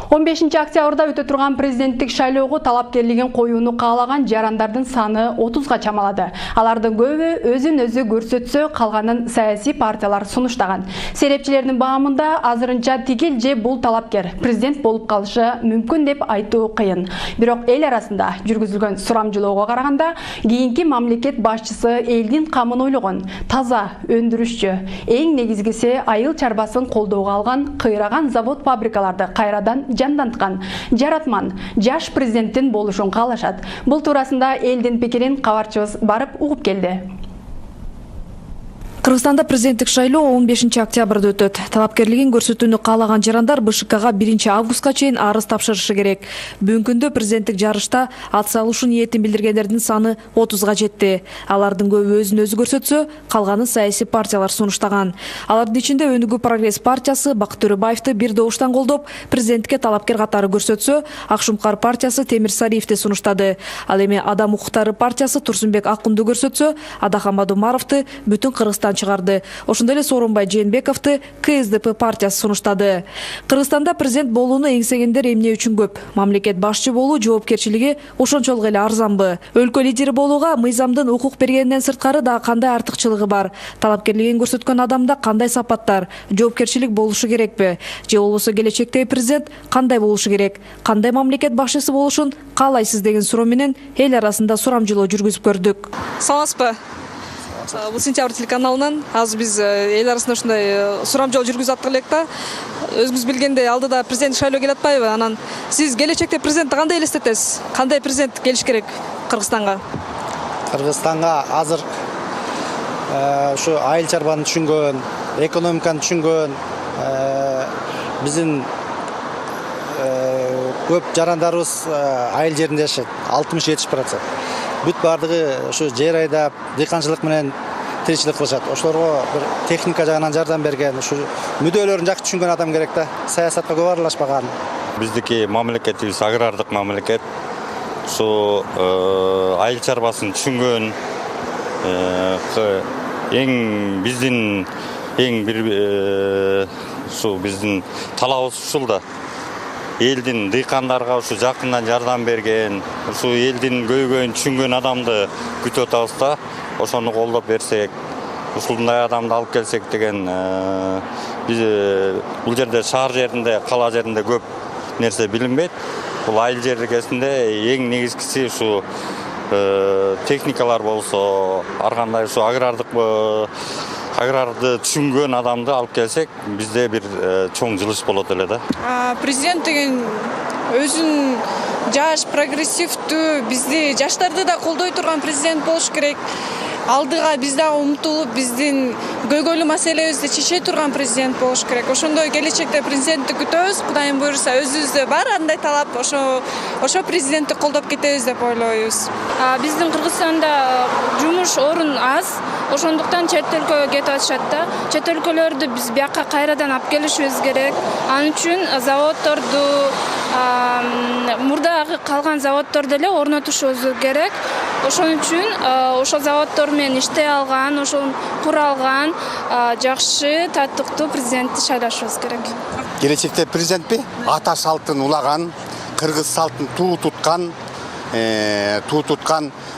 15 октябрда өтө турган президенттик шайлоого талапкерлигин коюуну каалаган жарандардын саны 30га чамалады. Алардын көбү өзүн өзү көрсөтсө, калганын саясий партиялар сунуштаган. Серепчилердин баамында азырынча тигил же бул талапкер президент болуп калышы мүмкүн деп айтуу кыйын. Бирок эл арасында жүргүзүлгөн сурамжылоого караганда, кийинки мамлекет башчысы элдин камын ойлогон, таза, өндүрүшчү, эң негизгиси айыл чарбасын колдоого алган, кыйраган завод-фабрикаларды кайрадан жанданткан, жаратман, жаш президенттин болушун каалашат. Бул туурасында элдин пикирин кабарчыбыз барып угуп келди. Кыргызстанда президенттик шайлоо 15 октябрда өтөт. Талапкерлигин көрсөтүүнү каалаган жарандар БШКга 1 августка чейин арыз тапшырышы керек. Бүгүнкү күндө президенттик жарышта ат салушу ниетин билдиргендердин саны 30га жетти. Алардын көбү өзүн өзү көрсөтсө, калганы саясий партиялар сунуштаган. Алардын ичинде Өнүгүү прогресс партиясы Бакыт Төрөбаевди бир добуштан колдоп, президенттикке талапкер катары көрсөтсө, Акшумкар партиясы Темир Сариевди сунуштады. Ал эми Адам укуктары партиясы Турсунбек Акунду көрсөтсө, Адахамад Умаровду бүтүн Кыргызстан чыгарды. Ошондой эле Сооронбай Жээнбековду КСДП партиясы сунуштады. Кыргызстанда президент болууну эңсегендер эмне үчүн көп? Мамлекет башчы болуу жоопкерчилиги ошончолук эле арзанбы? Өлкө лидери болууга мыйзамдын укук бергенинен сырткары да кандай артыкчылыгы бар? Талапкерлигин көрсөткөн адамда кандай сапаттар, жоопкерчилик болушу керекпи? Же болбосо келечектеги президент кандай болушу керек? Кандай мамлекет башчысы болушун каалайсыз деген суроо менен эл арасында сурамжылоо жүргүзүп көрдүк. Саламатсызбы? Бул Сентябрь телеканалынан азыр биз эл арасында ушундай сурамжылоо жүргүзүп аттык элек да. Өзүңүз билгендей алдыда президент шайлоо келип атпайбы? Анан сиз келечекте президентти кандай элестетесиз? Кандай президент келиш керек Кыргызстанга? Кыргызстанга азыр ушу айыл чарбаны түшүнгөн, экономиканы түшүнгөн, биздин көп жарандарыбыз айыл жеринде жашайт, 60-70%. Бүт бардыгы ушу жер айдап, дыйканчылык менен тиричилик кылышат. Ошолорго бир техника жагынан жардам берген, ушу мүдөлөрүн жакшы түшүнгөн адам керек да. Саясатка көп аралашпаган. Биздики мамлекетибиз агрардык мамлекет. Ушу айыл чарбасын түшүнгөн, биздин талабыбыз ушул да. Элдин дыйкандарга ушу жакындан жардам берген, ушу элдин көйгөйүн түшүнгөн адамды күтүп атабыз да. Ошону колдоп берсек, ушундай адамды алып келсек деген биз бул жерде шаар жеринде, кала жеринде көп нерсе билинбейт. Бул айыл жергесинде эң негизгиси ушу техникалар болсо, ар кандай ушу аграрды түшүнгөн адамды алып келсек, бизде бир чоң жылыш болот эле да. Президент деген өзүн жаш, прогрессивдүү, бизди жаштарды да колдой турган президент болуш керек. Алдыга биз дагы умтулуп, биздин көйгөйлүү маселебизди чече турган президент болуш керек. Ошондой келечекте президентти күтөбүз. Кудайым буйруса, өзүбүздө бар андай талап, ошо президентти колдоп кетебиз деп ойлойбуз. Биздин Кыргызстанда жумуш орун аз. Ошондуктан чет өлкөгө кетип атышат да. Чет өлкөлөрдү биз бияка кайрадан алып келишибиз керек. Ал үчүн заводдорду, мурдагы калган заводдорду эле орнотушубуз керек. Ошон үчүн ошол заводдор менен иштей алган, ошол кура алган жакшы, татыктуу президентти шайлашыбыз керек. Келечекте президентпи? Ата салтын улаган, кыргыз салтын туу туткан,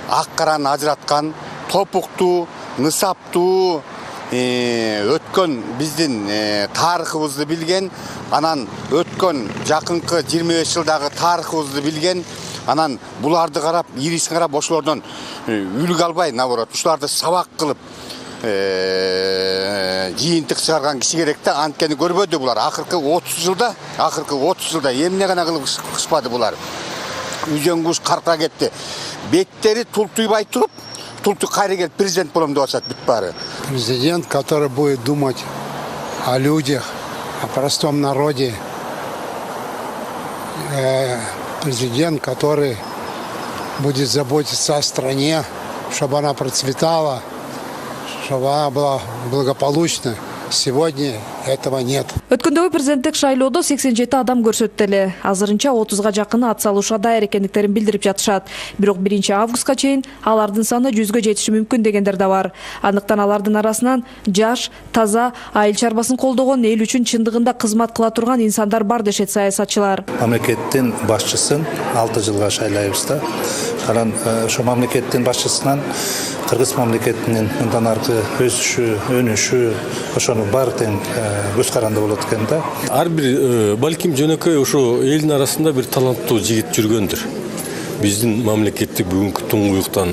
ак караны ажыраткан, топуктуу, нысаптуу, өткөн биздин тарыхыбызды билген, анан өткөн жакынкы 25 жылдагы тарыхыбызды билген, анан буларды карап, ирисин карап, ошолордон үлгү албай, наоборот, ушуларды сабак кылып, жыйынтык чыгарган киши керек да. Анткени көрбөдү булар акыркы 30 жылда эмне гана кылышпады булар. Үзөн куш каркыра кетти. Беттери тултуйбай туруп, тултуй кайра келип президент болом деп атышат бүт баары. Президент, который будет думать о людях, о простом народе. Президент, который будет заботиться о стране, чтобы она процветала, чтобы она была благополучна. Сегодня этого нет. Өткөндөгү президенттик шайлоодо 87 адам көрсөттү эле. Азырынча 30га жакыны ат салуушка даяр экендиктерин билдирип жатышат. Бирок 1 августка чейин алардын саны 100гө жетиши мүмкүн дегендер да бар. Андыктан алардын арасынан жаш, таза, айыл чарбасын колдогон, эл үчүн чындыгында кызмат кыла турган инсандар бар дешет саясатчылар. Мамлекеттин башчысын 6 жылга шайлайбыз да. Анан ошо мамлекеттин башчысынан Кыргыз мамлекетинин мындан аркы өсүшү, өнүшү, ошону баары тең көз каранды болот экен да. Ар бир балким жөнөкөй ошо элдин арасында бир таланттуу жигит жүргөндүр. Биздин мамлекеттик бүгүнкү туңгуюктан,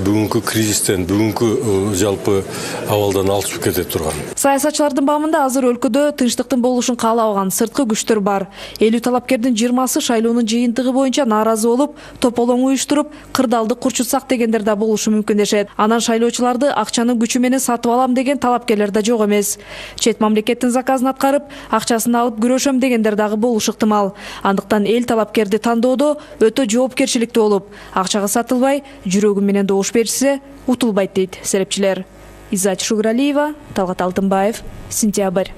бүгүнкү кризистен, бүгүнкү жалпы абалдан алчып кете турган. Саясатчылардын баамында азыр өлкөдө тынчтыктын болушун каалабаган сырткы күчтөр бар. 50 талапкердин 20сы шайлоонун жыйынтыгы боюнча нааразы болуп, тополоң уюштуруп, кырдаалды курчутсак дегендер да болушу мүмкүн дешет. Анан шайлоочуларды акчанын күчү менен сатып алам деген талапкерлер да жок эмес. Чет мамлекеттин заказын аткарып, акчасын алып күрөшөм дегендер дагы болушу ыктымал. Андыктан эл талапкерди тандоодо өтө жоопкерчиликтүү болуп, акчага сатылбай, жүрөгү менен добуш берсе, утулбайт дейт серепчилер. Иззат Шугралиева, Талгат Алтынбаев, Сентябрь.